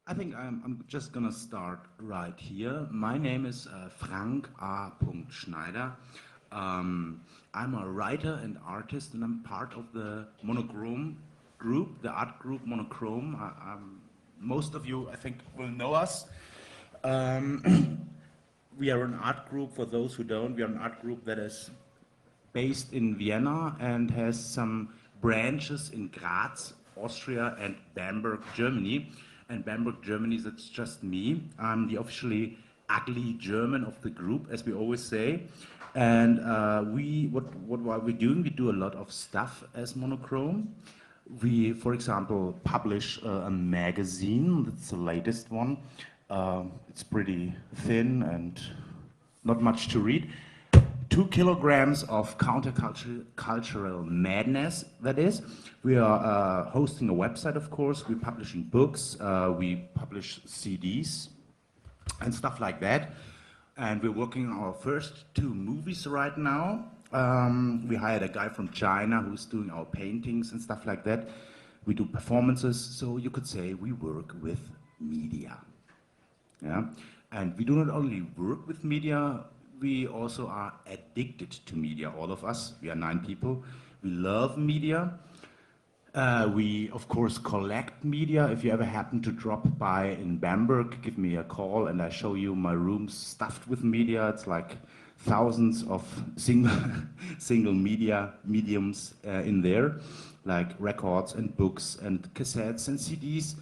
I think I'm just gonna start right here. My name is Frank A. Schneider. I'm a writer and artist, and I'm part of the Monochrome group, the art group Monochrome. Most of you, I think, will know us. We are an art group, for those who don't, we are an art group that is based in Vienna and has some branches in Graz, Austria, and Bamberg, Germany. And Bamberg, Germany, that's just me. I'm the officially ugly German of the group, as we always say. And what are we doing? We do a lot of stuff as Monochrome. We, for example, publish a magazine. That's the latest one. It's pretty thin and not much to read. 2 kilograms of countercultural madness, that is. We are hosting a website, of course. We're publishing books. We publish CDs and stuff like that. And we're working on our first 2 movies right now. We hired a guy from China who's doing our paintings and stuff like that. We do performances, so you could say we work with media. Yeah? And we do not only work with media, we also are addicted to media, all of us. We are 9 people. We love media. We, of course, collect media. If you ever happen to drop by in Bamberg, give me a call and I show you my rooms stuffed with media. It's like thousands of single mediums in there, like records and books and cassettes and CDs,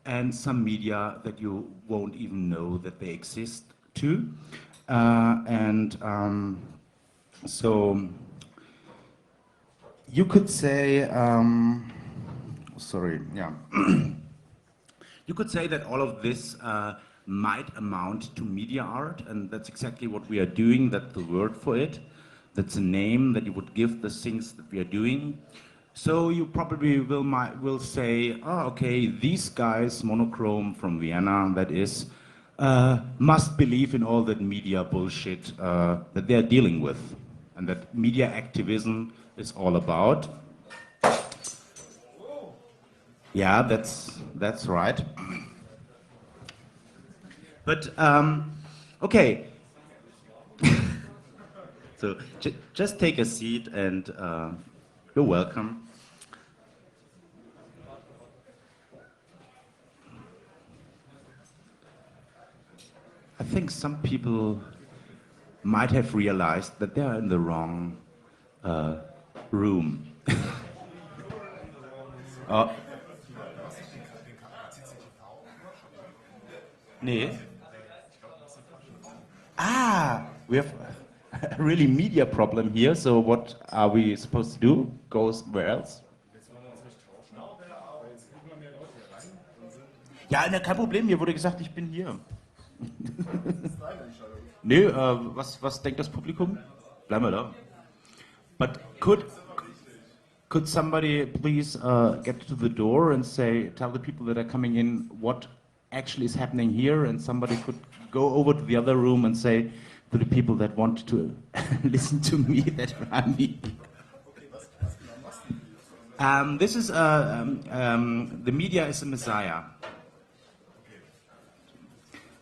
and some media that you won't even know that they exist too. So you could say, you could say that all of this might amount to media art, and that's exactly what we are doing. That's the word for it. That's a name that you would give the things that we are doing. So you probably will say, oh, okay, these guys, Monochrome from Vienna, that is, must believe in all that media bullshit that they're dealing with, and that media activism is all about. Yeah, that's right. But okay, so just take a seat and you're welcome. I think some people might have realized that they are in the wrong room. Oh. Nee. Ah, we have a really media problem here, so what are we supposed to do? Go where else? Ja, ne, kein Problem, mir wurde gesagt, ich bin hier. Nee, was denkt das Publikum? Bleiben wir da. But could somebody please get to the door and tell the people that are coming in what actually is happening here, and somebody could go over to the other room and say to the people that want to listen to me that I'm here. This is the media is a messiah.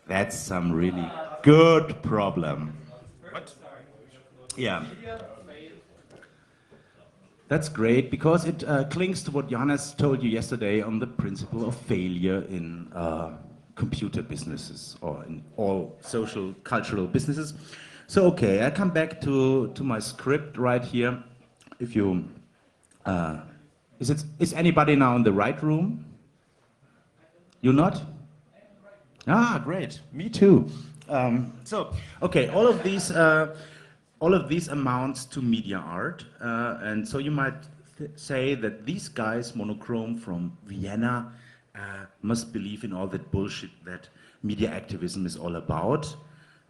That's some really good problem. What? Yeah. That's great, because it clings to what Johannes told you yesterday on the principle of failure in computer businesses, or in all social, cultural businesses. So, okay, I come back to my script right here. If you, is anybody now in the right room? You're not? Ah, great. Me too. So, okay, all of these amounts to media art, and so you might say that these guys, Monochrome from Vienna, must believe in all that bullshit that media activism is all about.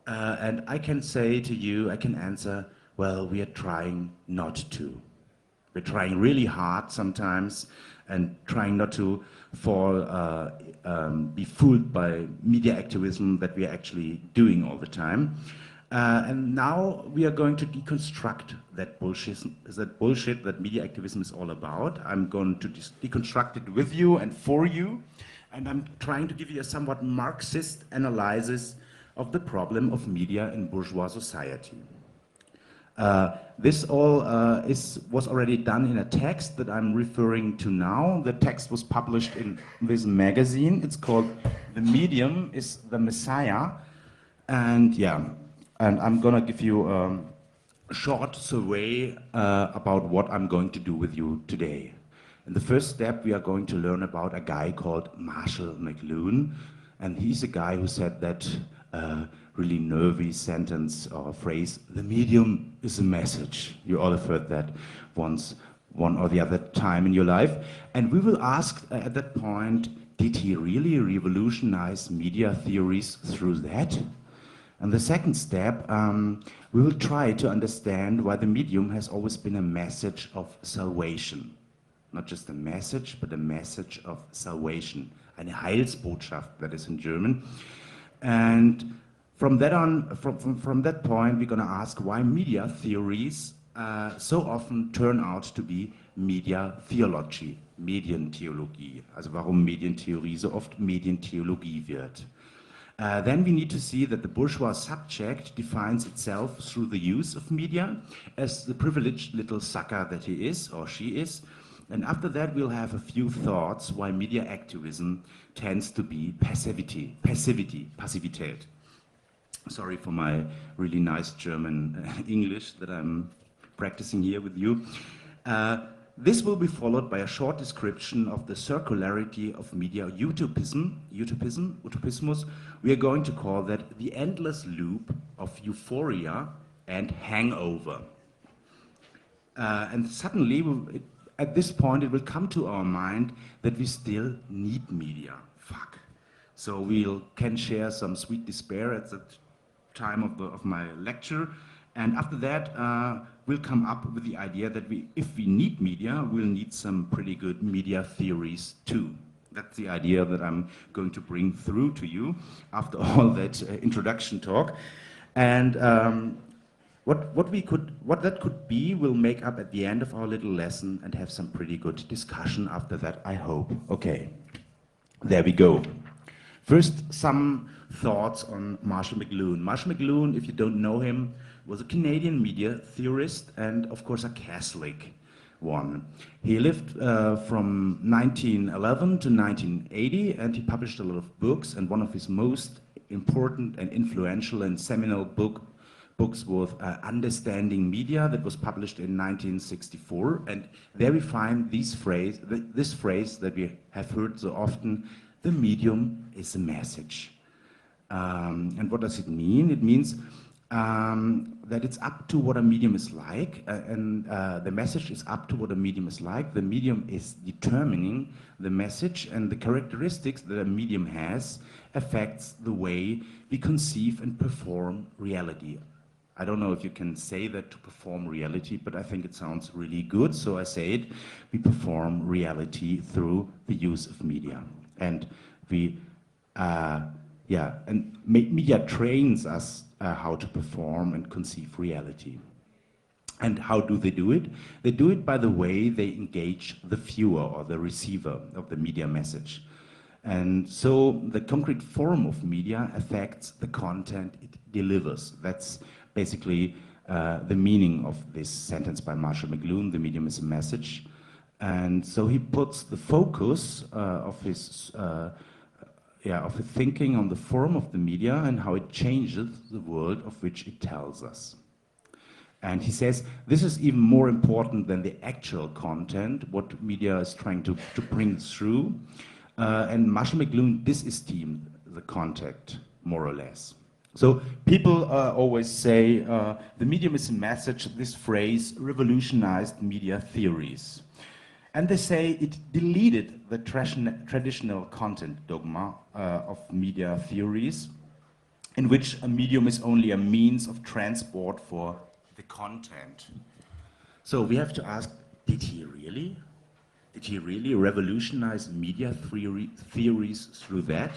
And I can say to you, I can answer, well, we are trying not to. We're trying really hard sometimes, and trying not to be fooled by media activism that we are actually doing all the time. And now we are going to deconstruct that bullshit that media activism is all about. I'm going to deconstruct it with you and for you. And I'm trying to give you a somewhat Marxist analysis of the problem of media in bourgeois society. This all was already done in a text that I'm referring to now. The text was published in this magazine. It's called "The Medium is the Messiah." And yeah, and I'm gonna give you a short survey about what I'm going to do with you today. In the first step, we are going to learn about a guy called Marshall McLuhan. And he's a guy who said that really nervy sentence or phrase, "The medium is a message." You all have heard that once, one or the other time in your life. And we will ask at that point, did he really revolutionize media theories through that? And the second step, we will try to understand why the medium has always been a message of salvation. Not just a message, but a message of salvation. Eine Heilsbotschaft, that is in German. And from that on, from that point, we're going to ask why media theories so often turn out to be media theology, Medientheologie. Also warum Medientheorie so oft Medientheologie wird. Then we need to see that the bourgeois subject defines itself through the use of media as the privileged little sucker that he is or she is. And after that, we'll have a few thoughts why media activism tends to be Passivität. Sorry for my really nice German English that I'm practicing here with you. This will be followed by a short description of the circularity of media utopismus. We are going to call that the endless loop of euphoria and hangover. And suddenly, at this point, it will come to our mind that we still need media. Fuck. So we can share some sweet despair at the time of my lecture. And after that, we'll come up with the idea that if we need media, we'll need some pretty good media theories too. That's the idea that I'm going to bring through to you after all that introduction talk. And what that could be, we'll make up at the end of our little lesson and have some pretty good discussion after that, I hope. Okay, there we go. First, some thoughts on Marshall McLuhan. Marshall McLuhan, if you don't know him, was a Canadian media theorist and, of course, a Catholic one. He lived from 1911 to 1980, and he published a lot of books, and one of his most important and influential and seminal books was Understanding Media, that was published in 1964, and there we find this phrase that we have heard so often: the medium is a message. And what does it mean? It means that it's up to what a medium is like, and the message is up to what a medium is like. The medium is determining the message, and the characteristics that a medium has affects the way we conceive and perform reality. I don't know if you can say that, to perform reality, but I think it sounds really good, so I say it. We perform reality through the use of media. And we, and media trains us how to perform and conceive reality. And how do they do it? They do it by the way they engage the viewer or the receiver of the media message. And so the concrete form of media affects the content it delivers. That's basically the meaning of this sentence by Marshall McLuhan: the medium is a message. And so he puts the focus of his thinking on the form of the media and how it changes the world of which it tells us. And he says this is even more important than the actual content, what media is trying to bring through. And Marshall McLuhan disesteemed the content, more or less. So people always say the medium is a message. This phrase revolutionized media theories. And they say it deleted the traditional content dogma of media theories, in which a medium is only a means of transport for the content. So we have to ask, did he really? Did he really revolutionize media theories through that?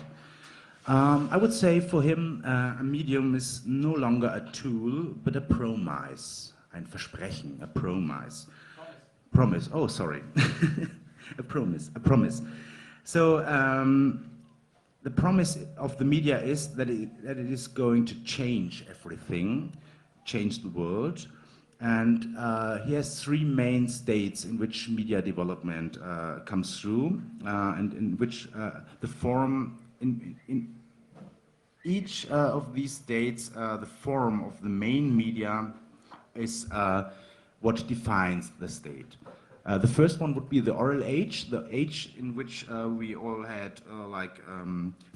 I would say for him, a medium is no longer a tool, but a promise, ein Versprechen, a promise. Promise, oh sorry, a promise. So the promise of the media is that it is going to change everything, change the world. And he has three main states in which media development comes through, and in which the form, in each of these states, the form of the main media is what defines the state. The first one would be the oral age, the age in which we all had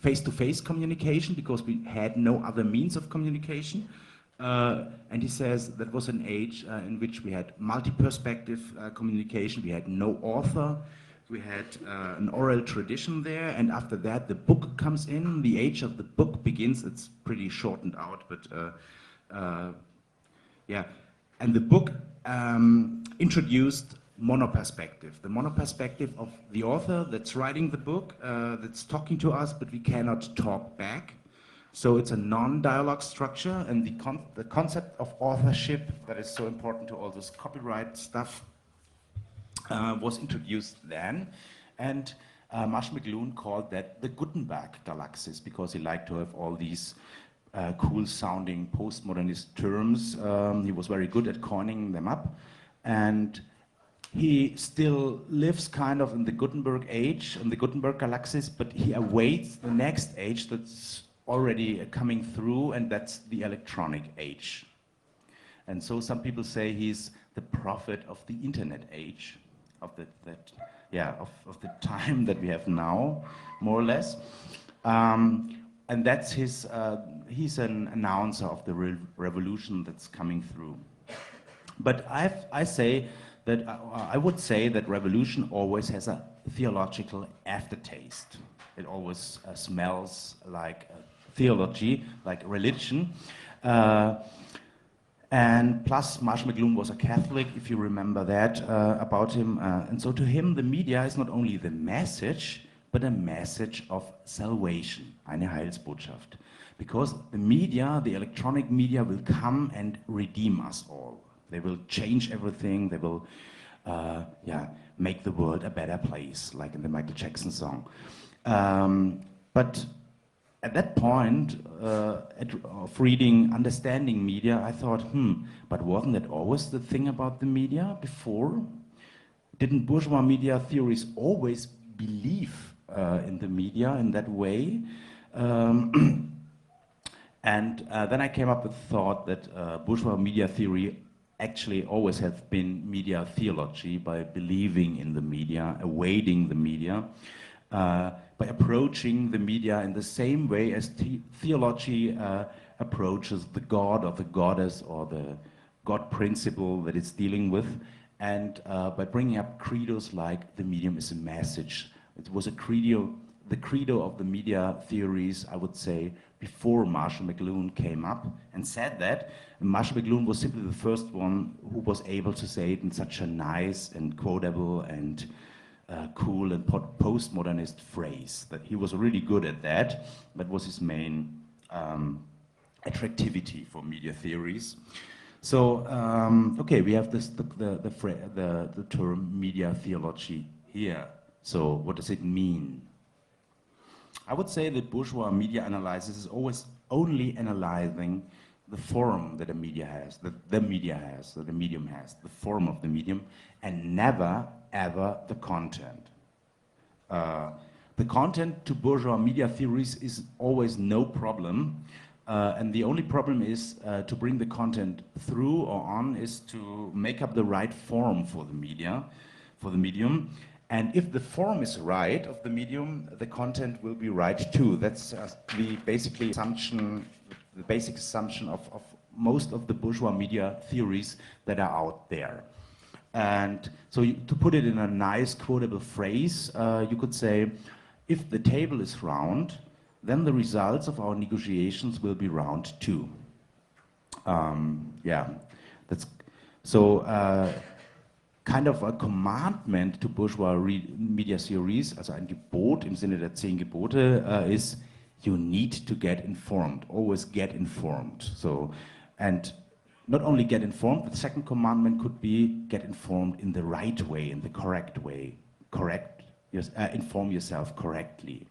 face-to-face communication because we had no other means of communication. And he says that was an age in which we had multi-perspective communication, we had no author, we had an oral tradition there, and after that the book comes in, the age of the book begins. It's pretty shortened out, but yeah. And the book introduced monoperspective, the monoperspective of the author that's writing the book, that's talking to us, but we cannot talk back. So it's a non-dialogue structure, and the concept of authorship that is so important to all this copyright stuff was introduced then. And Marshall McLuhan called that the Gutenberg galaxies because he liked to have all these cool-sounding postmodernist terms. He was very good at coining them up. And he still lives kind of in the Gutenberg age, in the Gutenberg galaxies, but he awaits the next age that's already coming through, and that's the electronic age. And so some people say he's the prophet of the internet age, of the time that we have now, more or less. And that's his, he's an announcer of the revolution that's coming through. But I would say that revolution always has a theological aftertaste. It always smells like theology, like religion. And plus, Marshall McLuhan was a Catholic, if you remember that about him. And so to him, the media is not only the message, but a message of salvation, eine Heilsbotschaft. Because the media, the electronic media, will come and redeem us all. They will change everything. They will make the world a better place, like in the Michael Jackson song. But at that point of reading, understanding media, I thought, but wasn't that always the thing about the media before? Didn't bourgeois media theories always believe in the media in that way? And then I came up with the thought that bourgeois media theory actually always have been media theology, by believing in the media, awaiting the media, by approaching the media in the same way as theology approaches the god or the goddess or the God principle that it's dealing with, and by bringing up credos like the medium is a message. It was a credo, the credo of the media theories, I would say, before Marshall McLuhan came up and said that. And Marshall McLuhan was simply the first one who was able to say it in such a nice and quotable and cool and postmodernist phrase. That he was really good at that. That was his main attractivity for media theories. So, okay, we have this, the term media theology here. So, what does it mean? I would say that bourgeois media analysis is always only analyzing the form that a media has, that the media has, that the medium has, the form of the medium, and never, ever the content. The content to bourgeois media theories is always no problem, and the only problem is to bring the content through or on is to make up the right form for the media, for the medium. And if the form is right of the medium, the content will be right too. That's the basic assumption of most of the bourgeois media theories that are out there. And so to put it in a nice quotable phrase, you could say, if the table is round, then the results of our negotiations will be round too. Yeah, that's so. Kind of a commandment to bourgeois media theories, also ein Gebot im Sinne der 10 Gebote, is you need to get informed, always get informed. So, and not only get informed, the second commandment could be get informed in the right way, in the correct way. Correct inform yourself correctly.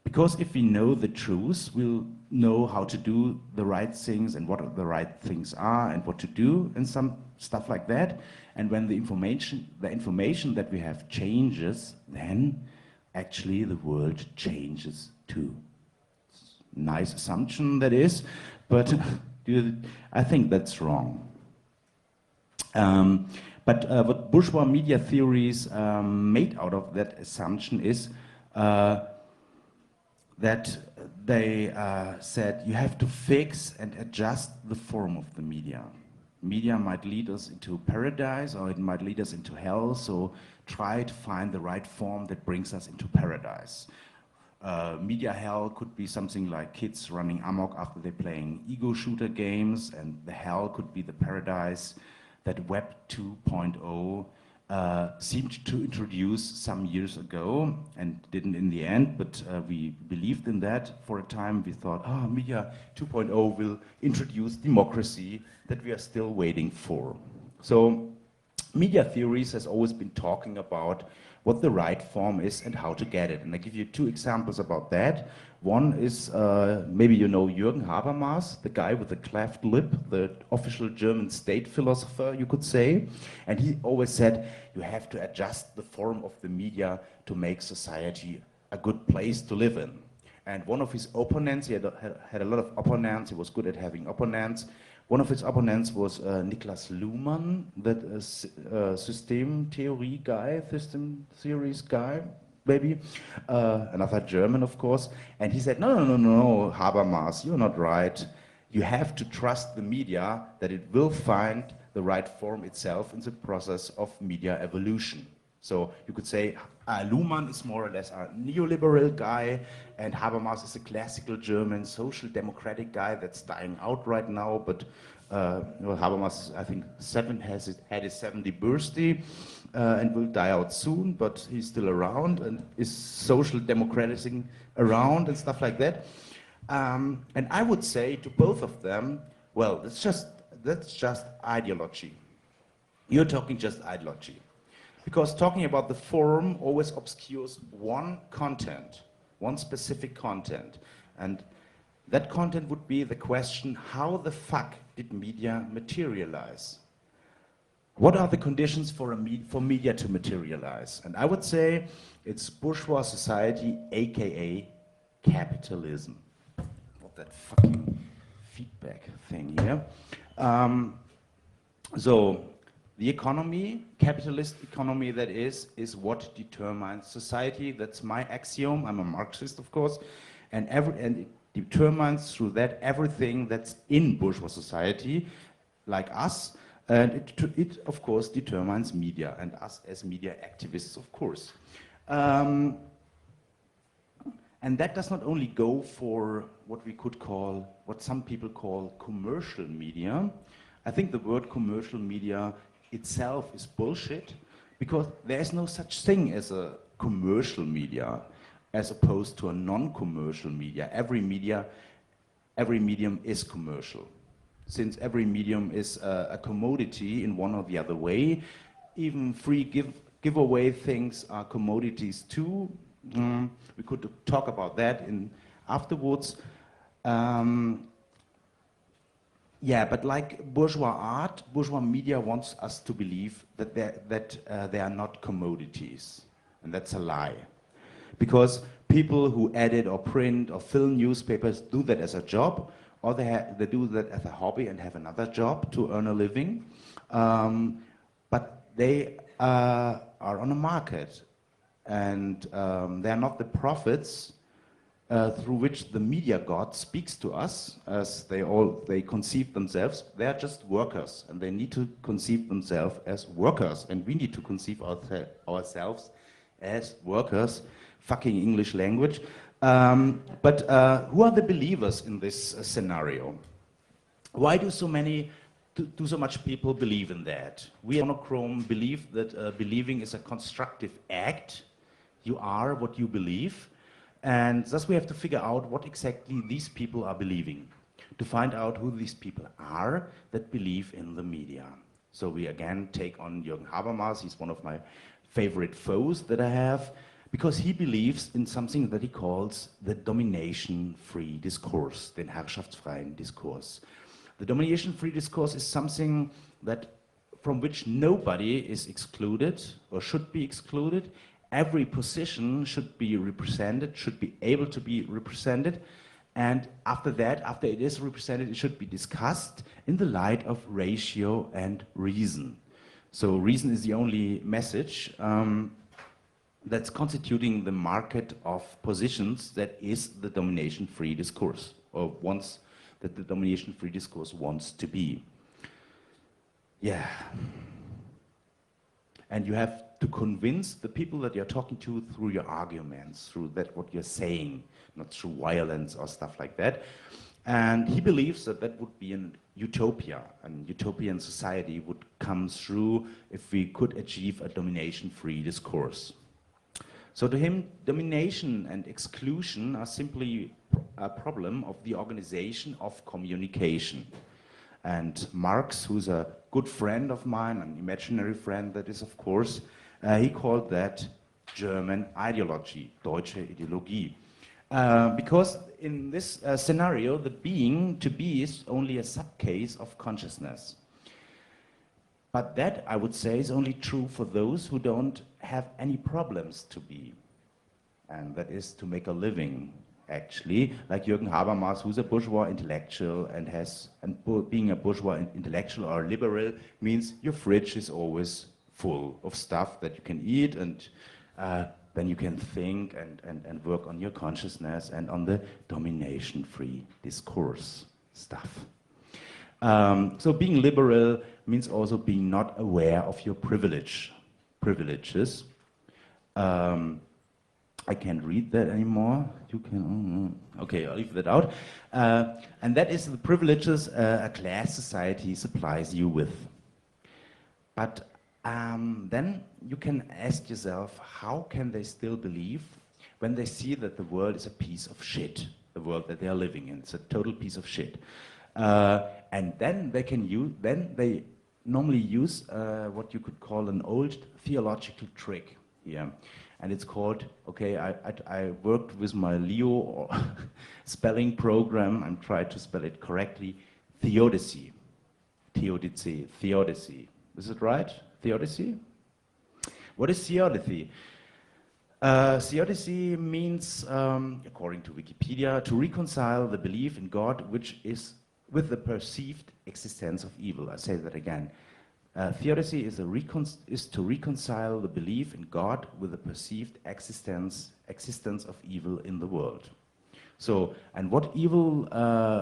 Because if we know the truth, we'll know how to do the right things and what the right things are and what to do and some stuff like that. And when the information that we have changes, then actually the world changes too. Nice assumption that is, but I think that's wrong. But what bourgeois media theories made out of that assumption is that they said you have to fix and adjust the form of the media. Media might lead us into paradise or it might lead us into hell, so try to find the right form that brings us into paradise. Media hell could be something like kids running amok after they're playing ego shooter games, and the hell could be the paradise that Web 2.0 seemed to introduce some years ago and didn't in the end, but we believed in that for a time. We thought, oh, Media 2.0 will introduce democracy that we are still waiting for. So media theories has always been talking about what the right form is and how to get it. And I give you two examples about that. One is, maybe you know Jürgen Habermas, the guy with the cleft lip, the official German state philosopher, you could say. And he always said, you have to adjust the form of the media to make society a good place to live in. And one of his opponents, he had a lot of opponents, he was good at having opponents. One of his opponents was Niklas Luhmann, that system theory guy, system theories guy, maybe, another German, of course. And he said, no, Habermas, you're not right. You have to trust the media that it will find the right form itself in the process of media evolution. So you could say Luhmann is more or less a neoliberal guy, and Habermas is a classical German social democratic guy that's dying out right now. But well, Habermas, I think, had his 70th birthday and will die out soon, but he's still around and is social democratizing around and stuff like that. And I would say to both of them, well, that's just ideology. You're talking just ideology. Because talking about the form always obscures one content, one specific content. And that content would be the question, how the fuck did media materialize? What are the conditions for media to materialize? And I would say it's bourgeois society, AKA capitalism. What that fucking feedback thing here. So the economy, capitalist economy that is what determines society. That's my axiom. I'm a Marxist, of course. And it determines through that everything that's in bourgeois society, like us. And it of course, determines media and us as media activists, of course. And that does not only go for what we could call, what some people call commercial media. I think the word commercial media itself is bullshit, because there's no such thing as a commercial media as opposed to a non-commercial media. Every medium is commercial. Since every medium is a commodity in one or the other way, even free giveaway things are commodities too. We could talk about that afterwards. Yeah, but like bourgeois art, bourgeois media wants us to believe that they are not commodities, and that's a lie. Because people who edit or print or film newspapers do that as a job, or they do that as a hobby and have another job to earn a living. But they are on a market, and they are not the prophets through which the media god speaks to us, as they conceive themselves. They are just workers, and they need to conceive themselves as workers, and we need to conceive ourselves as workers. Fucking English language. But who are the believers in this scenario? Why do so much people believe in that? We monochrome believe that believing is a constructive act. You are what you believe. And thus we have to figure out what exactly these people are believing, to find out who these people are that believe in the media. So we again take on Jürgen Habermas. He's one of my favorite foes that I have. because he believes in something that he calls the domination-free discourse, den herrschaftsfreien Diskurs. The domination-free discourse is something that from which nobody is excluded or should be excluded. Every position should be represented, should be able to be represented, and after that, after it is represented, it should be discussed in the light of ratio and reason. So reason is the only message that's constituting the market of positions that is the domination-free discourse, or wants that the domination-free discourse wants to be. Yeah. And you have to convince the people that you're talking to through your arguments, through that what you're saying, not through violence or stuff like that. And he believes that that would be an utopia. An utopian society would come through if we could achieve a domination-free discourse. So to him, domination and exclusion are simply a problem of the organization of communication. And Marx, who's a good friend of mine, an imaginary friend that is, of course, he called that German ideology, deutsche Ideologie. Because in this scenario, the being to be is only a subcase of consciousness. But that, I would say, is only true for those who don't have any problems to be. And that is to make a living, actually, like Jürgen Habermas, who's a bourgeois intellectual and being a bourgeois intellectual or liberal means your fridge is always full of stuff that you can eat, and then you can think and work on your consciousness and on the domination-free discourse stuff. So being liberal means also being not aware of your privileges. I can't read that anymore. You can, okay, I'll leave that out. And that is the privileges a class society supplies you with. But then you can ask yourself, how can they still believe when they see that the world is a piece of shit, the world that they are living in? It's a total piece of shit. And then they can use, then they normally use what you could call an old theological trick here. And it's called, okay, I worked with my Leo spelling program and tried to spell it correctly, theodicy. Theodicy. Is it right? Theodicy? What is theodicy? Theodicy means, according to Wikipedia, to reconcile the belief in God which is with the perceived existence of evil. I say that again. Theodicy is to reconcile the belief in God with the perceived existence of evil in the world. So, and what evil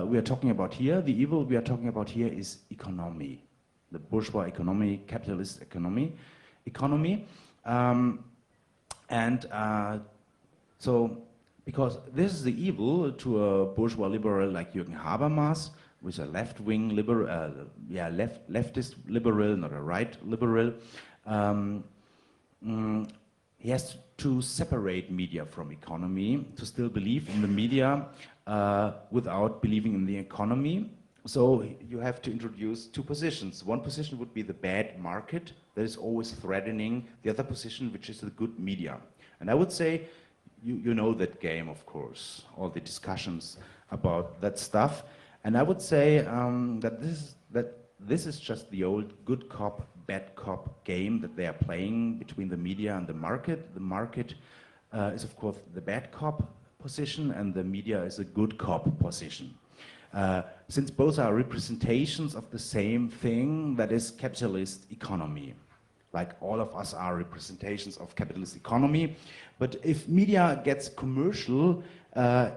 we are talking about here? The evil we are talking about here is economy, the bourgeois economy, capitalist economy. So, because this is the evil to a bourgeois liberal like Jürgen Habermas, with a left-wing liberal, leftist liberal, not a right liberal. He has to separate media from economy, to still believe in the media without believing in the economy. So you have to introduce two positions. One position would be the bad market that is always threatening the other position, which is the good media. And I would say, you know that game, of course, all the discussions about that stuff. And I would say that this is just the old good cop, bad cop game that they are playing between the media and the market. The market is, of course, the bad cop position, and the media is a good cop position. Since both are representations of the same thing, that is capitalist economy. Like all of us are representations of capitalist economy. But if media gets commercial,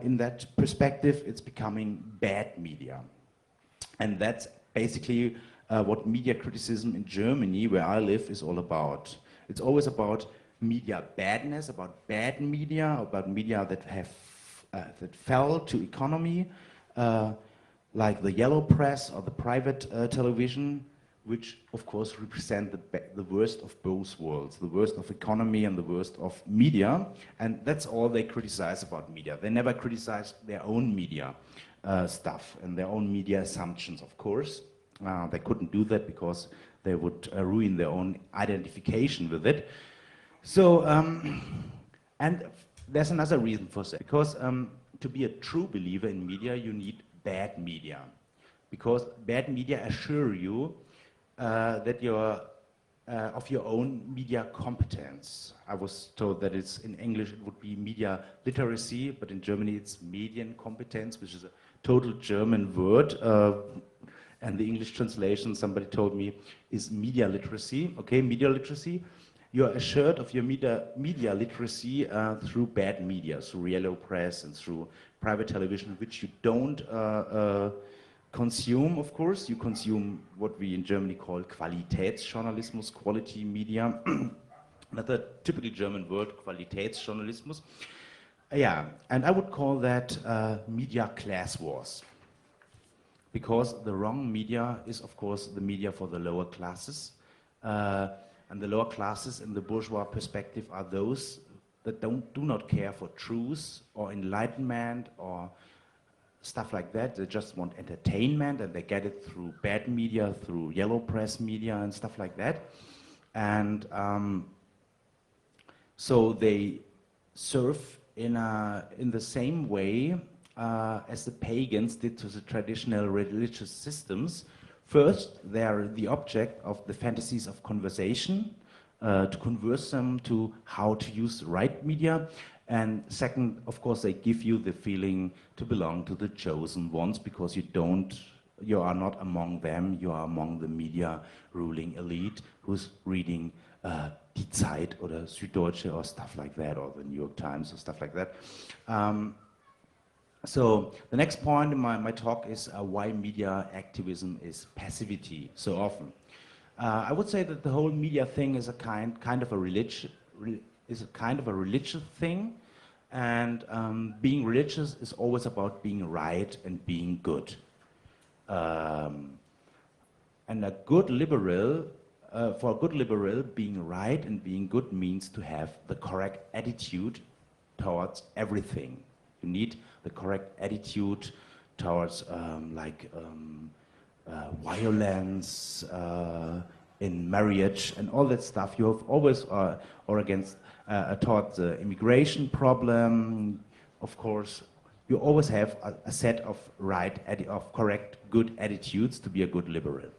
in that perspective, it's becoming bad media. And that's basically what media criticism in Germany, where I live, is all about. It's always about media badness, about bad media, about media that that fell to economy, like the yellow press or the private television, which of course represent the worst of both worlds, the worst of economy and the worst of media. And that's all they criticize about media. They never criticize their own media stuff and their own media assumptions, of course. They couldn't do that because they would ruin their own identification with it. So And there's another reason for that, because to be a true believer in media, you need bad media, because bad media assure you that you're of your own media competence. I was told that it's in English it would be media literacy, but in Germany it's Medienkompetenz, which is a total German word. And the English translation, somebody told me, is media literacy. Okay, media literacy. You are assured of your media literacy through bad media, through yellow press and through private television, which you don't consume, of course. You consume what we in Germany call Qualitätsjournalismus, quality media. Another typical German word, Qualitätsjournalismus. Yeah, and I would call that media class wars. Because the wrong media is, of course, the media for the lower classes. And the lower classes in the bourgeois perspective are those that do not care for truth or enlightenment or stuff like that. They just want entertainment, and they get it through bad media, through yellow press media and stuff like that. And so they serve in the same way as the pagans did to the traditional religious systems. First, they are the object of the fantasies of conversation, to converse them to how to use the right media. And second, of course, they give you the feeling to belong to the chosen ones, because you are not among them, you are among the media ruling elite who's reading Die Zeit or Süddeutsche or stuff like that, or the New York Times or stuff like that. So the next point in my talk is why media activism is passivity so often. I would say that the whole media thing is a kind of a religious thing, and being religious is always about being right and being good. And a good liberal, for a good liberal, being right and being good means to have the correct attitude towards everything. You need the correct attitude towards violence in marriage and all that stuff. You have always, or against, toward the immigration problem, of course. You always have a set of correct, good attitudes to be a good liberal.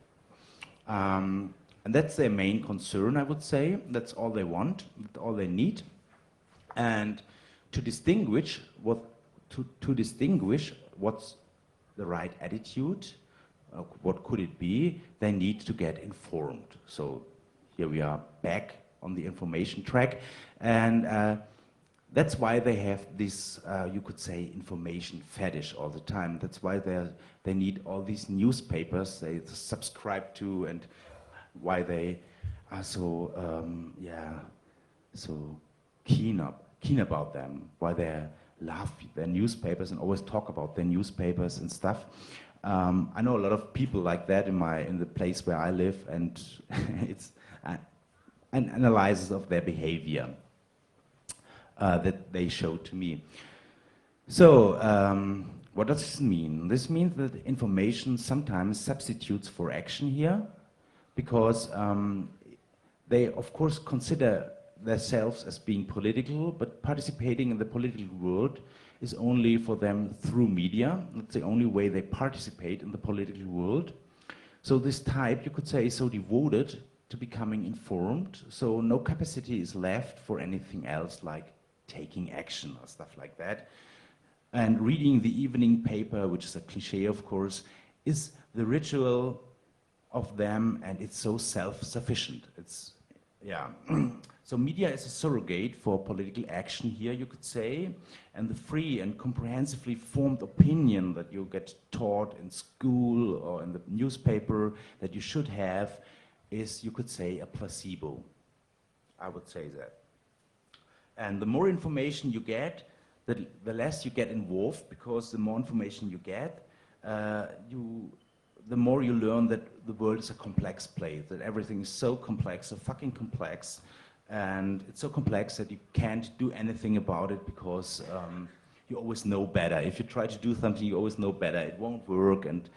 And that's their main concern, I would say. That's all they want, all they need. And to distinguish what's the right attitude, what could it be, they need to get informed. So here we are back on the information track, and that's why they have this, you could say, information fetish all the time. That's why they need all these newspapers they subscribe to, and why they are so so keen about them, why they love their newspapers and always talk about their newspapers and stuff. I know a lot of people like that in the place where I live, and it's an analysis of their behavior that they show to me. So what does this mean? This means that information sometimes substitutes for action here, because they of course consider themselves as being political, but participating in the political world is only for them through media. That's the only way they participate in the political world. So this type, you could say, is so devoted to becoming informed, so no capacity is left for anything else like taking action or stuff like that. And reading the evening paper, which is a cliche of course, is the ritual of them, and it's so self-sufficient. It's, yeah. So media is a surrogate for political action here, you could say, and the free and comprehensively formed opinion that you get taught in school or in the newspaper that you should have is, you could say, a placebo. I would say that. And the more information you get, the less you get involved, because the more information you get, the more you learn that the world is a complex place, that everything is so complex, so fucking complex, and it's so complex that you can't do anything about it, because you always know better. If you try to do something, you always know better. It won't work and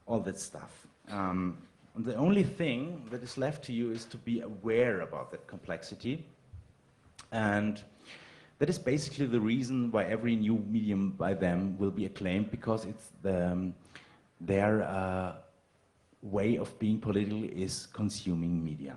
all that stuff. And the only thing that is left to you is to be aware about that complexity. And that is basically the reason why every new medium by them will be acclaimed, because it's their way of being political is consuming media.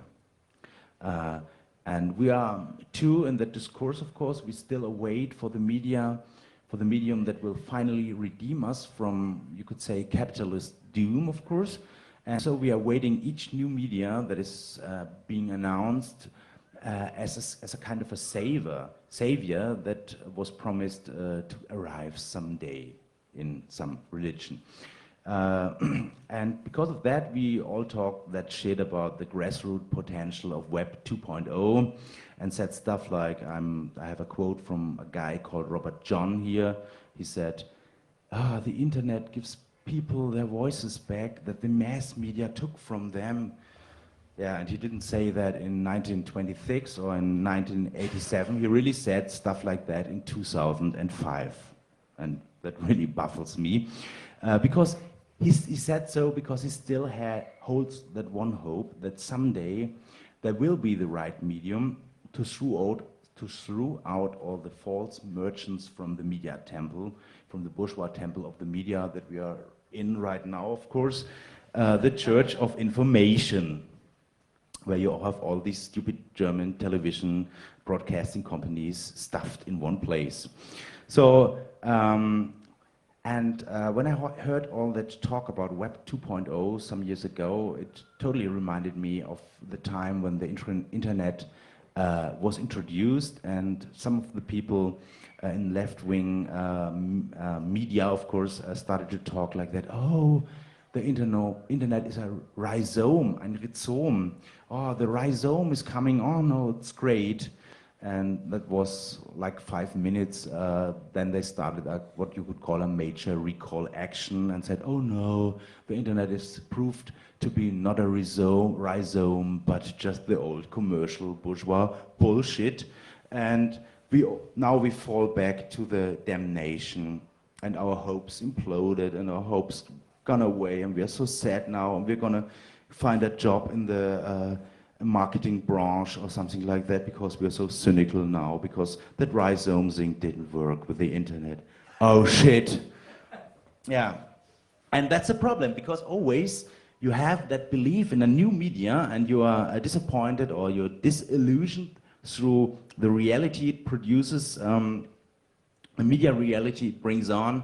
And we are too in that discourse, of course. We still await for the media, for the medium that will finally redeem us from, you could say, capitalist doom, of course. And so we are waiting each new media that is being announced as a kind of a savior that was promised to arrive someday in some religion. And because of that, we all talk that shit about the grassroots potential of Web 2.0 and said stuff like, I have a quote from a guy called Robert John here. He said, the internet gives people their voices back that the mass media took from them. Yeah, and he didn't say that in 1926 or in 1987. He really said stuff like that in 2005. And that really baffles me. Because he said so because he still holds that one hope that someday there will be the right medium to throw out all the false merchants from the media temple, from the bourgeois temple of the media that we are in right now, of course, the Church of Information, where you have all these stupid German television broadcasting companies stuffed in one place. So, when I heard all that talk about Web 2.0 some years ago, it totally reminded me of the time when the internet was introduced, and some of the people in left-wing media, of course, started to talk like that. Oh, the internet is a rhizome, ein Rhizom. Oh, the rhizome is coming on. Oh, it's great. And that was like 5 minutes. Then they started what you could call a major recall action and said, oh no, the internet is proved to be not a rhizome, but just the old commercial bourgeois bullshit. And now we fall back to the damnation, and our hopes imploded and our hopes gone away, and we are so sad now, and we're gonna find a job in the marketing branch or something like that because we're so cynical now, because that rhizome thing didn't work with the internet. Oh shit. Yeah. And that's a problem, because always you have that belief in a new media and you are disappointed or you're disillusioned through the reality it produces, the media reality it brings on.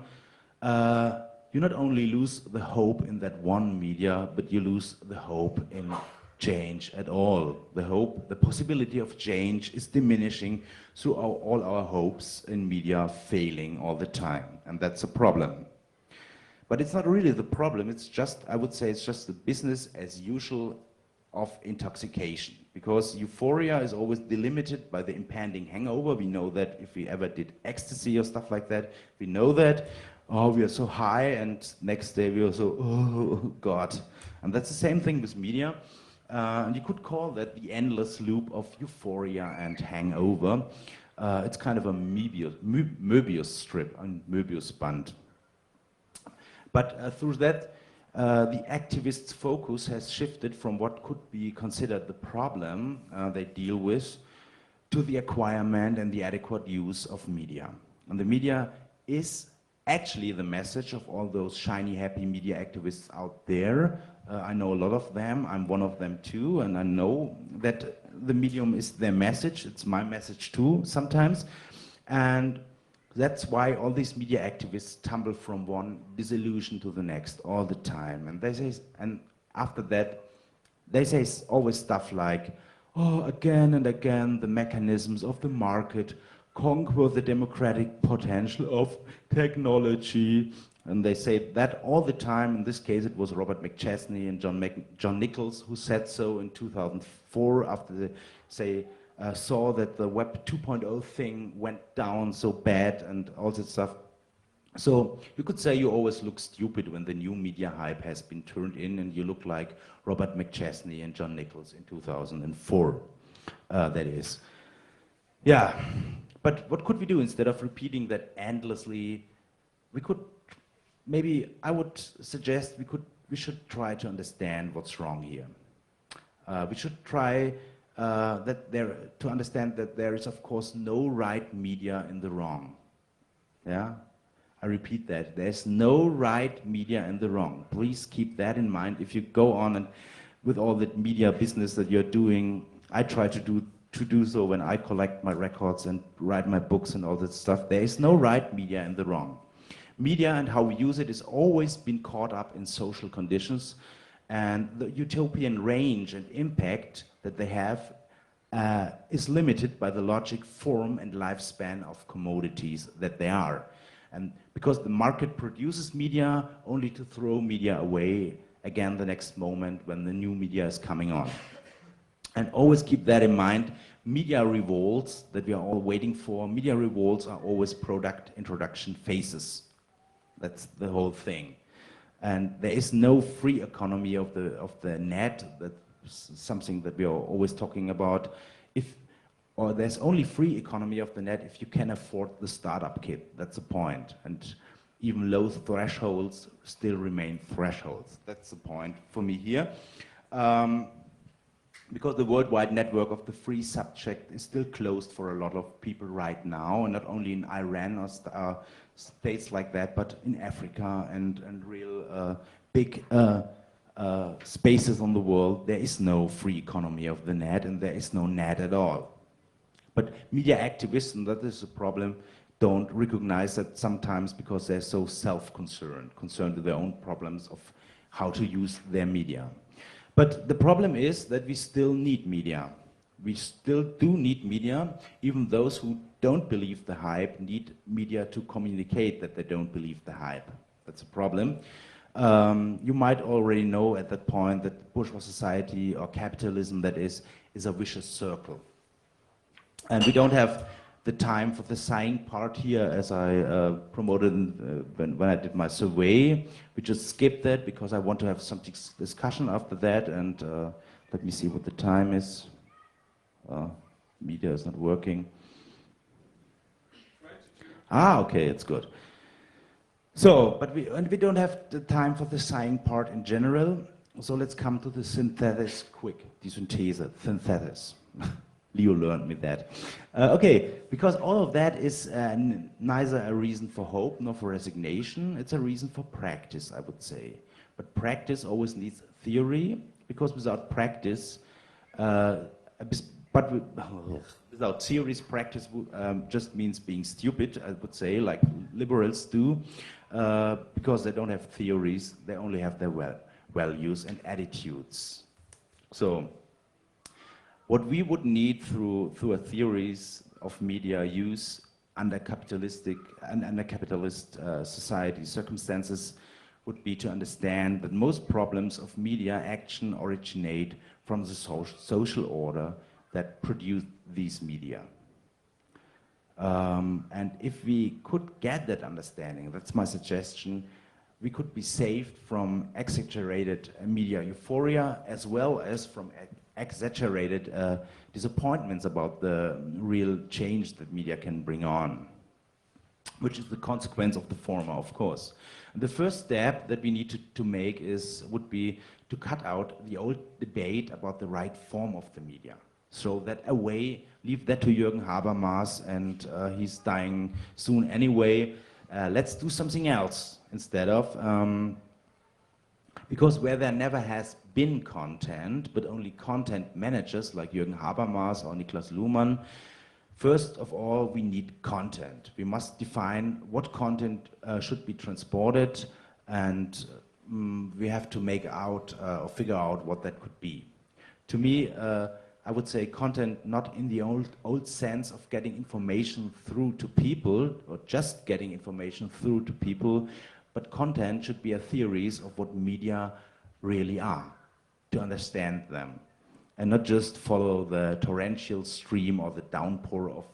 You not only lose the hope in that one media, but you lose the hope in change at all. The possibility of change is diminishing through all our hopes in media failing all the time, and that's a problem. But it's not really the problem, it's just, I would say, it's just the business as usual of intoxication, because euphoria is always delimited by the impending hangover. We know that if we ever did ecstasy or stuff like that, we know that, oh, we are so high, and next day we are so, oh, God. And that's the same thing with media. And you could call that the endless loop of euphoria and hangover. It's kind of a Möbius strip, a Möbius band. But through that, the activists' focus has shifted from what could be considered the problem they deal with to the acquirement and the adequate use of media. And the media is actually the message of all those shiny, happy media activists out there. I know a lot of them, I'm one of them too, and I know that the medium is their message, it's my message too sometimes. And that's why all these media activists tumble from one disillusion to the next all the time. And they say, and after that, they say always stuff like, oh, again and again, the mechanisms of the market conquer the democratic potential of technology. And they say that all the time. In this case, it was Robert McChesney and John Nichols who said so in 2004 after they saw that the Web 2.0 thing went down so bad and all that stuff. So you could say you always look stupid when the new media hype has been turned in and you look like Robert McChesney and John Nichols in 2004, that is. Yeah, but what could we do instead of repeating that endlessly? We could, maybe I would suggest we should try to understand what's wrong here. We should try to understand that there is, of course, no right media in the wrong. Yeah? I repeat that. There's no right media in the wrong. Please keep that in mind. If you go on and with all that media business that you're doing, I try to do so when I collect my records and write my books and all that stuff. There is no right media in the wrong. Media and how we use it has always been caught up in social conditions, and the utopian range and impact that they have is limited by the logic, form, and lifespan of commodities that they are. And because the market produces media only to throw media away again the next moment when the new media is coming on. And always keep that in mind. Media revolts that we are all waiting for, media revolts are always product introduction phases. That's the whole thing. And there is no free economy of the net. That's something that we are always talking about. Or there's only free economy of the net if you can afford the startup kit. That's the point. And even low thresholds still remain thresholds. That's the point for me here. Because the worldwide network of the free subject is still closed for a lot of people right now, and not only in Iran or states like that, but in Africa and real big spaces on the world. There is no free economy of the net, and there is no net at all. But media activists, and that is a problem, don't recognize that sometimes because they're so concerned with their own problems of how to use their media. But the problem is that we still need media. We still do need media. Even those who don't believe the hype need media to communicate that they don't believe the hype. That's a problem. You might already know at that point that bourgeois society, or capitalism that is a vicious circle. And we don't have the time for the sighing part here, as I promoted when I did my survey. We just skipped that because I want to have some discussion after that. And let me see what the time is. Media is not working. Okay, it's good. So, but we don't have the time for the sighing part in general. So let's come to the synthesis quick. Die Synthese, synthesis. Leo learned me that. Okay, because all of that is neither a reason for hope nor for resignation. It's a reason for practice, I would say. But practice always needs theory, because without practice, without theories, practice just means being stupid, I would say, like liberals do, because they don't have theories, they only have their values and attitudes. So, what we would need through a theories of media use under capitalist society circumstances would be to understand that most problems of media action originate from the social order that produced these media. And if we could get that understanding, that's my suggestion, we could be saved from exaggerated media euphoria as well as from exaggerated disappointments about the real change that media can bring on, which is the consequence of the former, of course. And the first step that we need to make would be to cut out the old debate about the right form of the media. Throw that away, leave that to Jürgen Habermas, and he's dying soon anyway. Let's do something else instead of, because where there never has been content, but only content managers like Jürgen Habermas or Niklas Luhmann, first of all, we need content. We must define what content should be transported, and we have to make out or figure out what that could be. To me, I would say content not in the old sense of getting information through to people or just getting information through to people, but content should be a theories of what media really are, to understand them, and not just follow the torrential stream or the downpour of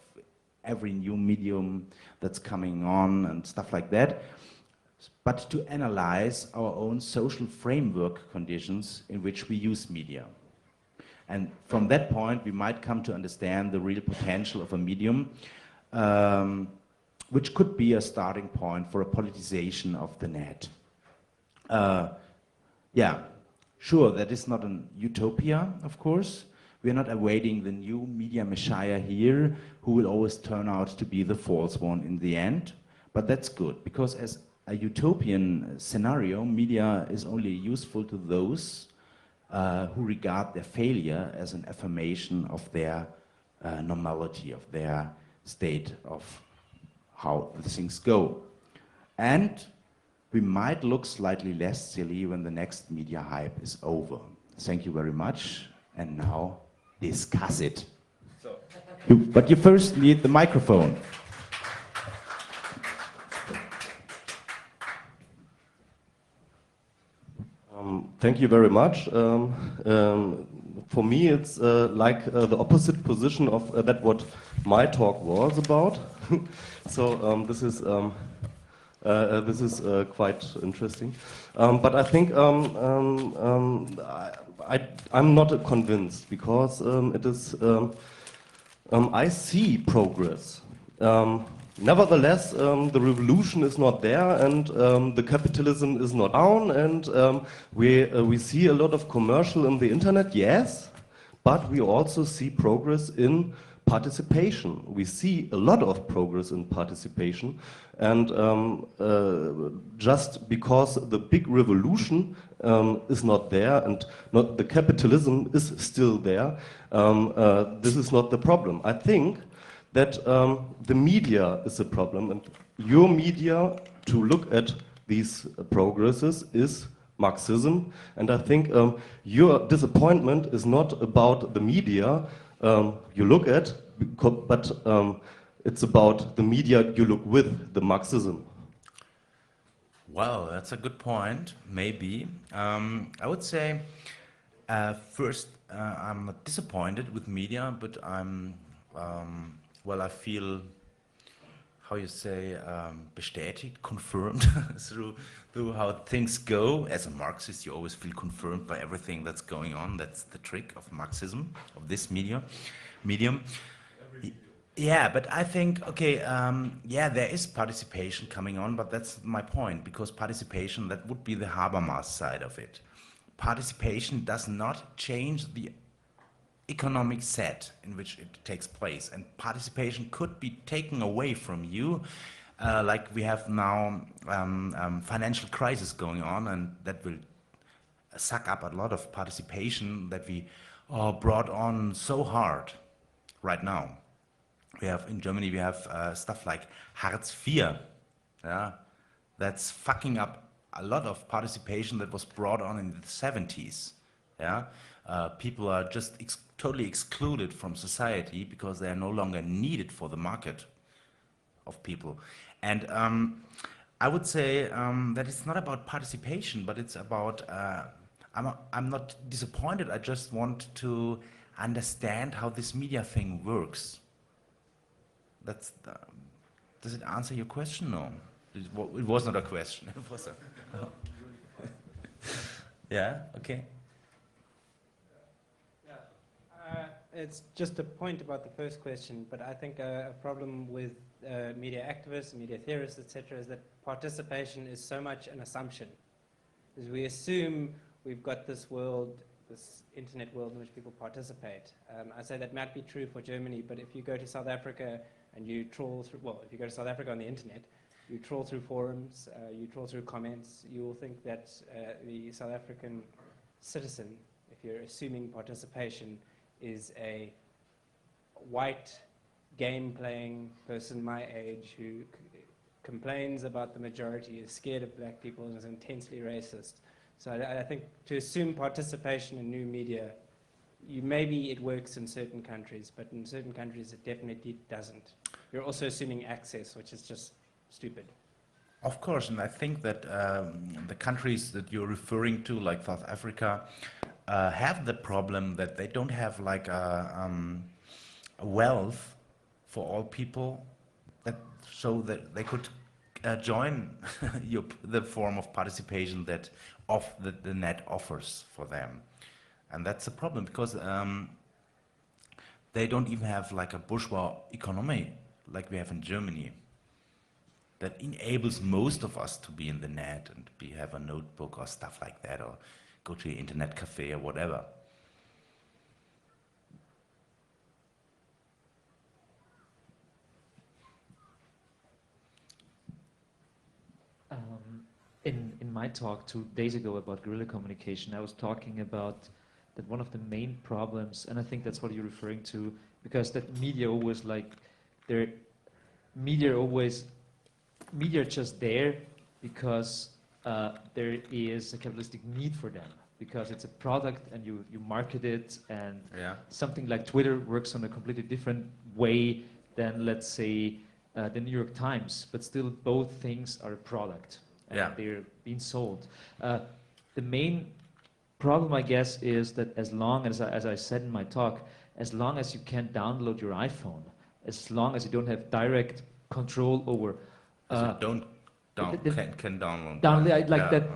every new medium that's coming on and stuff like that, but to analyze our own social framework conditions in which we use media. And from that point, we might come to understand the real potential of a medium, which could be a starting point for a politicization of the net. Yeah, sure, that is not an utopia, of course, We're not awaiting the new media messiah here who will always turn out to be the false one in the end. But that's good, because as a utopian scenario, media is only useful to those who regard their failure as an affirmation of their normality, of their state of how the things go. And we might look slightly less silly when the next media hype is over. Thank you very much, and now discuss it. But you first need the microphone. Thank you very much. For me, it's like the opposite position of that what my talk was about. So this is quite interesting. But I think I'm not convinced, because it is. I see progress. Nevertheless, the revolution is not there, and the capitalism is not down, and we see a lot of commercial in the internet, yes, but we also see progress in participation. We see a lot of progress in participation, and just because the big revolution is not there and the capitalism is still there, this is not the problem. I think that the media is a problem, and your media to look at these progresses is Marxism, and I think your disappointment is not about the media you look at, but it's about the media you look with, the Marxism. Well, that's a good point, maybe. I would say, first, I'm not disappointed with media, but well, I feel, how you say, bestätigt, confirmed through how things go. As a Marxist, you always feel confirmed by everything that's going on. That's the trick of Marxism, of this medium. Yeah, but I think, okay, yeah, there is participation coming on, but that's my point, because participation, that would be the Habermas side of it. Participation does not change the economic set in which it takes place, and participation could be taken away from you, like we have now financial crisis going on, and that will suck up a lot of participation that we brought on so hard right now. We have in Germany, we have stuff like Hartz IV, yeah, that's fucking up a lot of participation that was brought on in the 70s, yeah. People are just totally excluded from society because they are no longer needed for the market of people. And I would say that it's not about participation, but it's about, I'm not disappointed, I just want to understand how this media thing works. Does it answer your question? No, it was not a question. It was a, yeah, okay. It's just a point about the first question, but I think a problem with media activists, media theorists, etc., is that participation is so much an assumption. Because we assume we've got this world, this internet world in which people participate. I say that might be true for Germany, but if you go to South Africa and you trawl through, well, if you go to South Africa on the internet, you trawl through forums, you trawl through comments, you will think that the South African citizen, if you're assuming participation, is a white game-playing person my age who complains about the majority, is scared of black people, and is intensely racist. So I think to assume participation in new media, maybe it works in certain countries, but in certain countries it definitely doesn't. You're also assuming access, which is just stupid. Of course, and I think that the countries that you're referring to, like South Africa, have the problem that they don't have like a wealth for all people, so that they could join the form of participation that the net offers for them. And that's a problem, because they don't even have like a bourgeois economy like we have in Germany that enables most of us to be in the net and have a notebook or stuff like that, or go to an internet cafe or whatever. in my talk 2 days ago about guerrilla communication, I was talking about that one of the main problems, and I think that's what you're referring to, because that media always like, media are just there because there is a capitalistic need for them, because it's a product and you market it, and something like Twitter works on a completely different way than, let's say, the New York Times, but still both things are a product and they're being sold. The main problem, I guess, is that as long as I said in my talk, as long as you can't download your iPhone, as long as you don't have direct control over can download.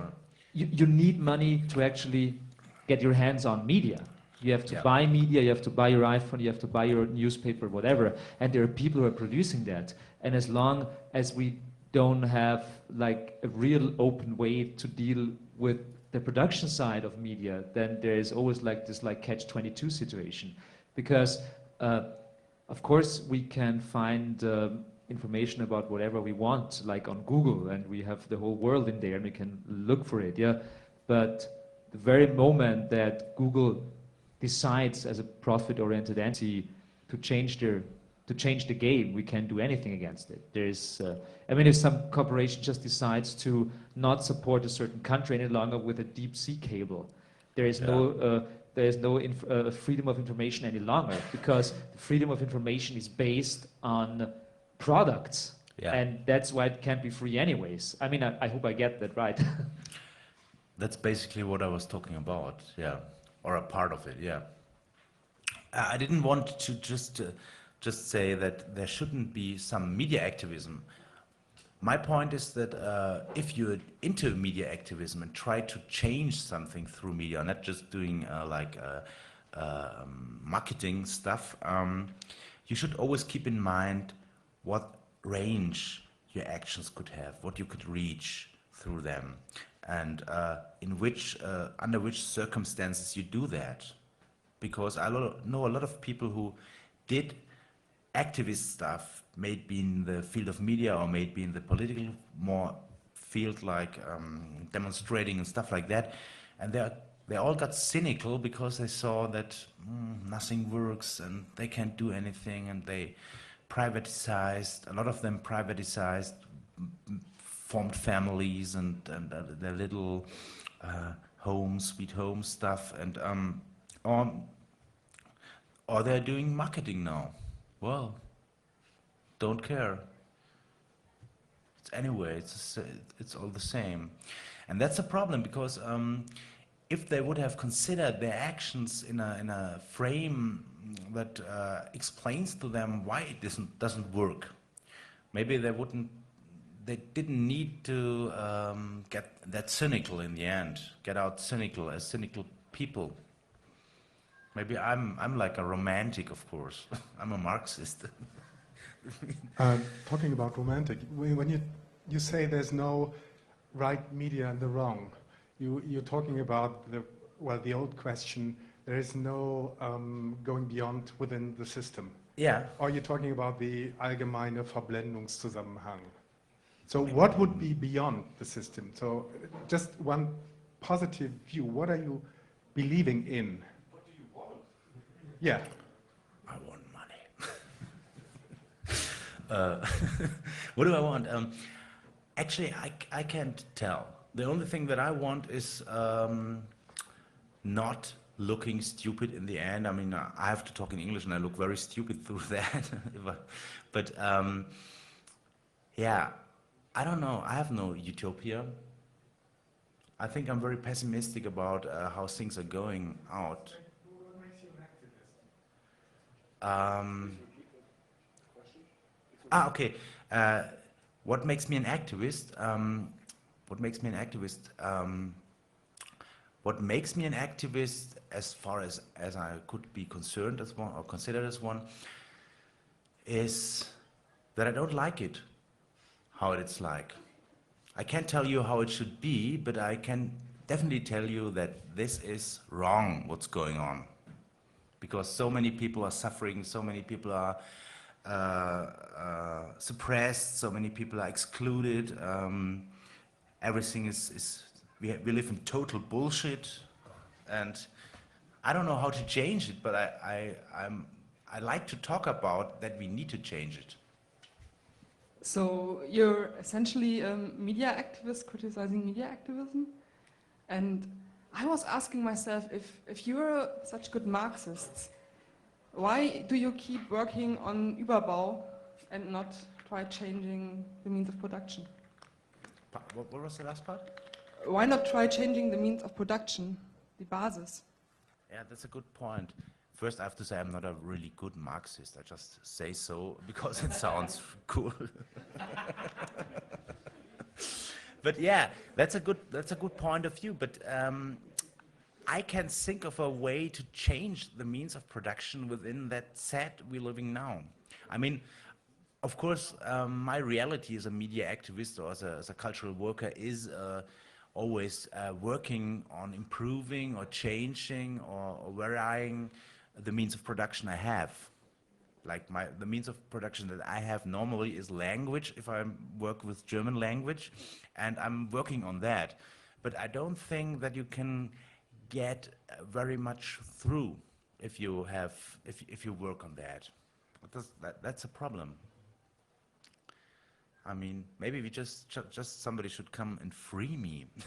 You need money to actually get your hands on media. You have to buy media, you have to buy your iPhone, you have to buy your newspaper, whatever. And there are people who are producing that. And as long as we don't have like a real open way to deal with the production side of media, then there is always like this like catch-22 situation. Because of course we can find information about whatever we want, like on Google, and we have the whole world in there and we can look for it, But the very moment that Google decides as a profit-oriented entity to change the game, we can't do anything against it. There's, I mean, if some corporation just decides to not support a certain country any longer with a deep sea cable, there is no freedom of information any longer, because the freedom of information is based on products, and that's why it can't be free anyways. I mean, I hope I get that right. That's basically what I was talking about, or a part of it, I didn't want to just say that there shouldn't be some media activism. My point is that if you're into media activism and try to change something through media, not just doing marketing stuff, you should always keep in mind what range your actions could have, what you could reach through them, and under which circumstances you do that. Because I know a lot of people who did activist stuff, maybe in the field of media or maybe in the political more field, like demonstrating and stuff like that, and they all got cynical because they saw that nothing works and they can't do anything, and they privatized, a lot of them privatized, formed families and their little home, sweet home stuff, and or they're doing marketing now. Well, don't care. Anyway, it's all the same. And that's a problem, because if they would have considered their actions in a frame that explains to them why it doesn't work, maybe they didn't need to get that cynical in the end, get out cynical as cynical people. Maybe I'm like a romantic, of course. I'm a Marxist. Talking about romantic, when you say there's no right media and the wrong, you're talking about the old question, there is no going beyond within the system. Or you're talking about the allgemeine Verblendungszusammenhang. So what would be beyond the system? So just one positive view, what are you believing in? What do you want? I want money. What do I want? Actually, I can't tell. The only thing that I want is not looking stupid in the end. I mean, I have to talk in English and I look very stupid through that. But I don't know. I have no utopia. I think I'm very pessimistic about how things are going out. What makes you an activist? Okay. What makes me an activist? What makes me an activist? What makes me an activist, as far as I could be concerned as one or considered as one, is that I don't like it, how it's like. I can't tell you how it should be, but I can definitely tell you that this is wrong, what's going on. Because so many people are suffering, so many people are suppressed, so many people are excluded, everything is we live in total bullshit, and I don't know how to change it, but I like to talk about that we need to change it. So you're essentially a media activist criticizing media activism, and I was asking myself, if you're such good Marxists, why do you keep working on Überbau and not try changing the means of production? What was the last part? Why not try changing the means of production, the basis? Yeah, that's a good point. First, I have to say I'm not a really good Marxist. I just say so because it sounds cool. But yeah, that's a good point of view. But I can think of a way to change the means of production within that set we're living now. I mean, of course, my reality as a media activist or as a cultural worker is always working on improving or changing or varying the means of production I have. Like the means of production that I have normally is language, if I work with German language, and I'm working on that. But I don't think that you can get very much through if you work on that. That's a problem. I mean, maybe we just somebody should come and free me. It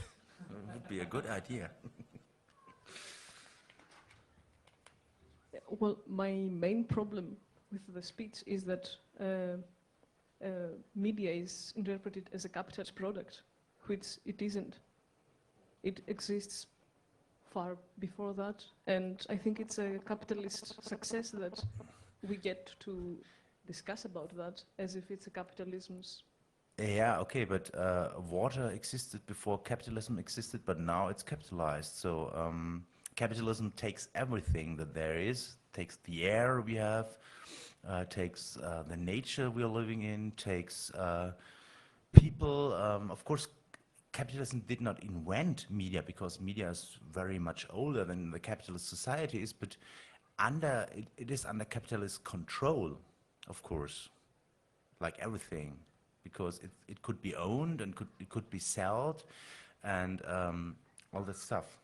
would be a good idea. Well, my main problem with the speech is that media is interpreted as a capitalist product, which it isn't. It exists far before that, and I think it's a capitalist success that we get to discuss about that as if it's a capitalism's. Yeah, okay, but water existed before capitalism existed, but now it's capitalized. So capitalism takes everything that there is, takes the air we have, takes the nature we are living in, takes people. Of course, capitalism did not invent media because media is very much older than the capitalist society is, but it is under capitalist control, of course, like everything, because it could be owned and it could be sold and all that stuff.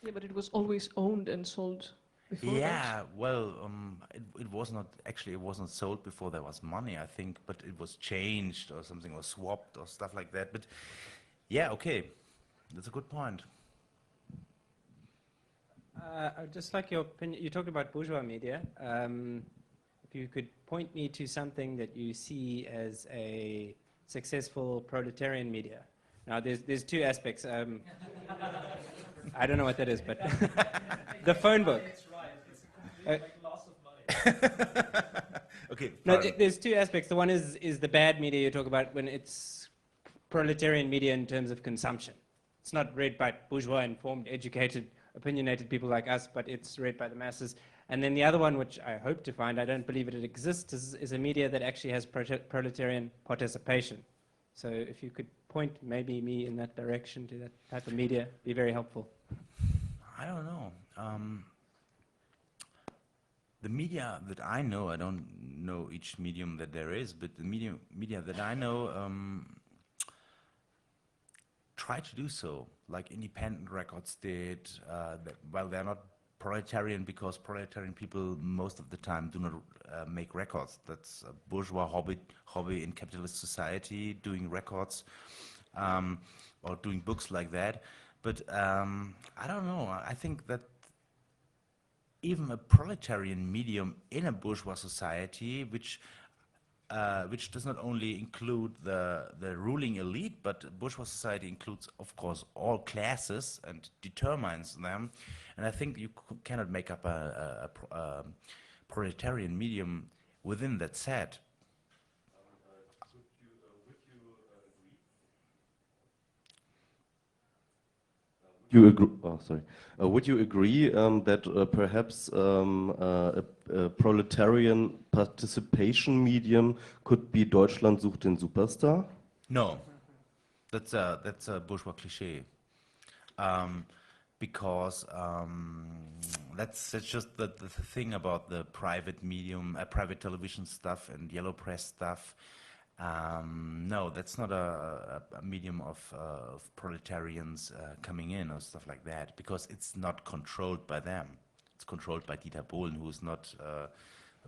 Yeah, but it was always owned and sold before that. Yeah, well, it was not, actually it wasn't sold before there was money, I think, but it was changed or something, or swapped or stuff like that. But yeah, okay, that's a good point. I'd just like your opinion. You talked about bourgeois media. If you could point me to something that you see as a successful proletarian media. Now, there's two aspects. I don't know what that is, but the phone book. Okay. No, there's two aspects. The one is the bad media you talk about when it's proletarian media in terms of consumption. It's not read by bourgeois, informed, educated, opinionated people like us, but it's read by the masses. And then the other one, which I hope to find, I don't believe it exists, is a media that actually has proletarian participation. So if you could point maybe me in that direction to that type of media, be very helpful. I don't know. The media that I know, I don't know each medium that there is, but the media that I know try to do so, like independent records did. Well, they're not proletarian because proletarian people most of the time do not make records. That's a bourgeois hobby in capitalist society, doing records or doing books like that. But I don't know. I think that even a proletarian medium in a bourgeois society, which does not only include the ruling elite, but bourgeois society includes, of course, all classes and determines them. And I think you cannot make up a proletarian medium within that set. You agree? Oh, sorry. Would you agree that perhaps a proletarian participation medium could be Deutschland sucht den Superstar? No, that's a bourgeois cliché. Because that's just the thing about the private medium, private television stuff and yellow press stuff. No, that's not a medium of proletarians coming in or stuff like that, because it's not controlled by them. It's controlled by Dieter Bohlen, who's not a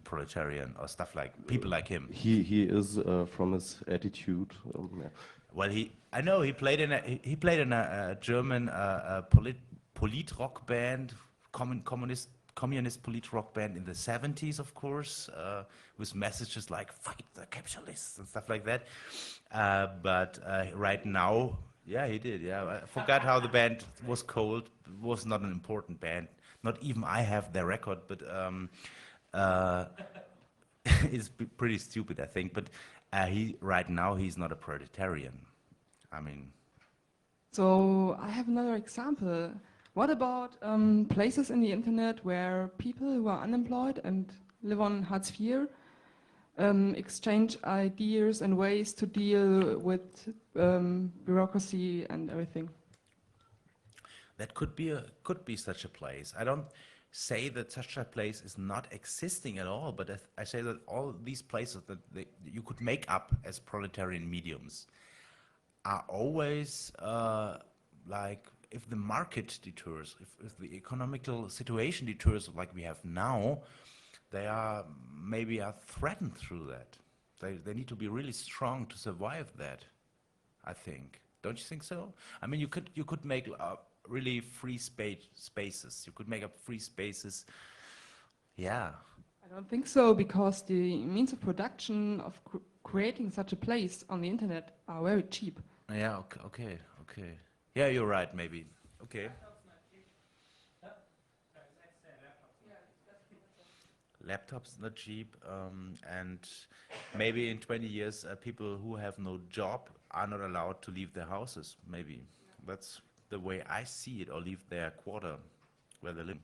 proletarian or stuff like people like him. He is from his attitude. Yeah. Well, I know he played in a German polit-rock band, communist polit-rock band in the 70s, of course, with messages like "fight the capitalists" and stuff like that. But right now, yeah, he did. Yeah, I forgot how the band was called. It was not an important band. Not even I have their record, but it's pretty stupid, I think. But right now he's not a proletarian. I mean. So I have another example. What about places in the internet where people who are unemployed and live on Hartz IV exchange ideas and ways to deal with bureaucracy and everything? That could be such a place. I don't say that such a place is not existing at all, but I say that all these places that you could make up as proletarian mediums are always like, if the market deters, if the economical situation deters like we have now, they are maybe threatened through that. They need to be really strong to survive that, I think. Don't you think so? I mean, you could make really free spaces. You could make up free spaces. Yeah. I don't think so, because the means of production of creating such a place on the internet are very cheap. Yeah, okay. Yeah, you're right, maybe. Okay. Laptops not cheap, and maybe in 20 years, people who have no job are not allowed to leave their houses. Maybe that's the way I see it, or leave their quarter where they live.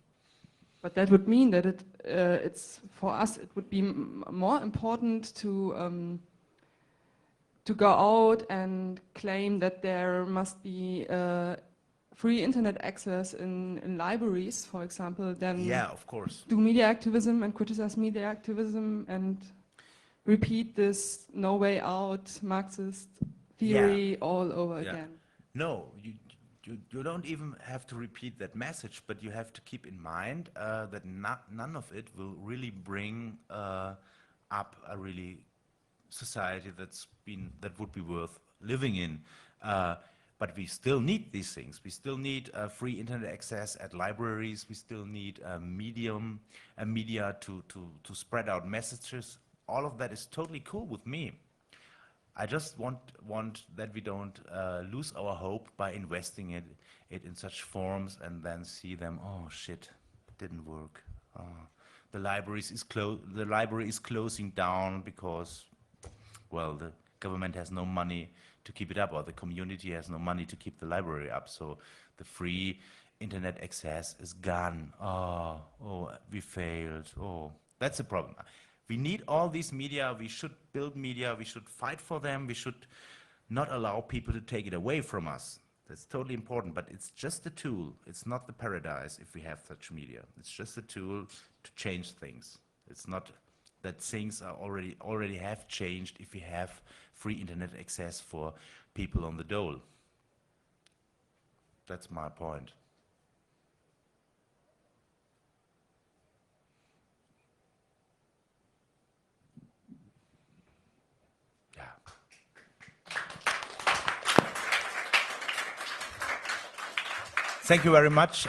But that would mean that it's for us. It would be more important to go out and claim that there must be free internet access in libraries, for example, than Yeah, of course. do media activism and criticize media activism and repeat this no way out Marxist theory all over again. No, you don't even have to repeat that message, but you have to keep in mind that none of it will really bring up a really society that would be worth living in. But we still need these things. We still need free internet access at libraries. We still need media to spread out messages. All of that is totally cool with me. I just want that we don't lose our hope by investing it in such forms and then see them, oh shit, didn't work. The library is closing down because, well, the government has no money to keep it up, or the community has no money to keep the library up, so the free internet access is gone. Oh, we failed. Oh, that's a problem. We need all these media. We should build media. We should fight for them. We should not allow people to take it away from us. That's totally important, but it's just a tool. It's not the paradise if we have such media. It's just a tool to change things. It's not that things are already have changed if we have free internet access for people on the dole. That's my point. Yeah. Thank you very much.